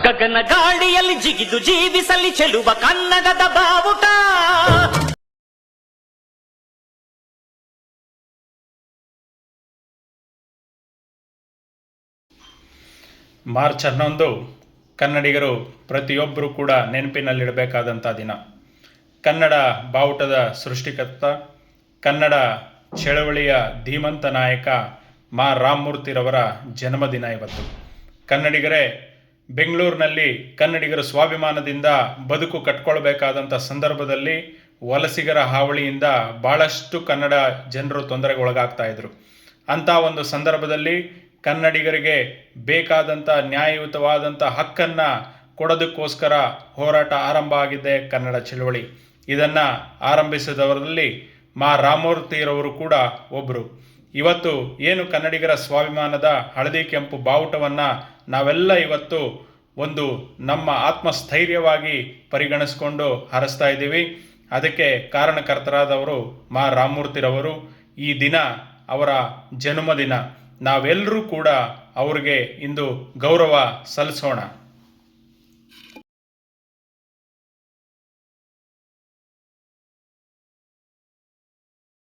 ಗಗನ ಗಾಳಿಯಲ್ಲಿ ಜಿಗಿದು ಜೀವಿಸಲಿ ಚೆಲುವ ಕನ್ನಡದ ಬಾವುಟ. ಮಾರ್ಚ್ 11 ಕನ್ನಡಿಗರು ಪ್ರತಿಯೊಬ್ಬರೂ ಕೂಡ ನೆನಪಿನಲ್ಲಿಡಬೇಕಾದಂಥ ದಿನ. ಕನ್ನಡ ಬಾವುಟದ ಸೃಷ್ಟಿಕರ್ತ, ಕನ್ನಡ ಚಳವಳಿಯ ಧೀಮಂತ ನಾಯಕ ಮಾ ರಾಮಮೂರ್ತಿರವರ ಜನ್ಮದಿನ ಇವತ್ತು. ಕನ್ನಡಿಗರೇ, ಬೆಂಗಳೂರಿನಲ್ಲಿ ಕನ್ನಡಿಗರು ಸ್ವಾಭಿಮಾನದಿಂದ ಬದುಕು ಕಟ್ಕೊಳ್ಬೇಕಾದಂಥ ಸಂದರ್ಭದಲ್ಲಿ ವಲಸಿಗರ ಹಾವಳಿಯಿಂದ ಭಾಳಷ್ಟು ಕನ್ನಡ ಜನರು ತೊಂದರೆಗೊಳಗಾಗ್ತಾ ಇದ್ರು. ಅಂಥ ಒಂದು ಸಂದರ್ಭದಲ್ಲಿ ಕನ್ನಡಿಗರಿಗೆ ಬೇಕಾದಂಥ ನ್ಯಾಯಯುತವಾದಂಥ ಹಕ್ಕನ್ನು ಕೊಡೋದಕ್ಕೋಸ್ಕರ ಹೋರಾಟ ಆರಂಭ ಆಗಿದೆ ಕನ್ನಡ ಚಳವಳಿ. ಇದನ್ನು ಆರಂಭಿಸಿದವರಲ್ಲಿ ಮಾ ರಾಮಮೂರ್ತಿರವರು ಕೂಡ ಒಬ್ಬರು. ಇವತ್ತು ಏನು ಕನ್ನಡಿಗರ ಸ್ವಾಭಿಮಾನದ ಹಳದಿ ಕೆಂಪು ಬಾವುಟವನ್ನು ನಾವೆಲ್ಲ ಇವತ್ತು ಒಂದು ನಮ್ಮ ಆತ್ಮಸ್ಥೈರ್ಯವಾಗಿ ಪರಿಗಣಿಸ್ಕೊಂಡು ಹಾರಿಸ್ತಾ ಇದ್ದೀವಿ. ಅದಕ್ಕೆ ಕಾರಣಕರ್ತರಾದವರು ಮಾ ರಾಮಮೂರ್ತಿರವರು. ಈ ದಿನ ಅವರ ಜನ್ಮದಿನ. ನಾವೆಲ್ಲರೂ ಕೂಡ ಅವರಿಗೆ ಇಂದು ಗೌರವ ಸಲ್ಲಿಸೋಣ.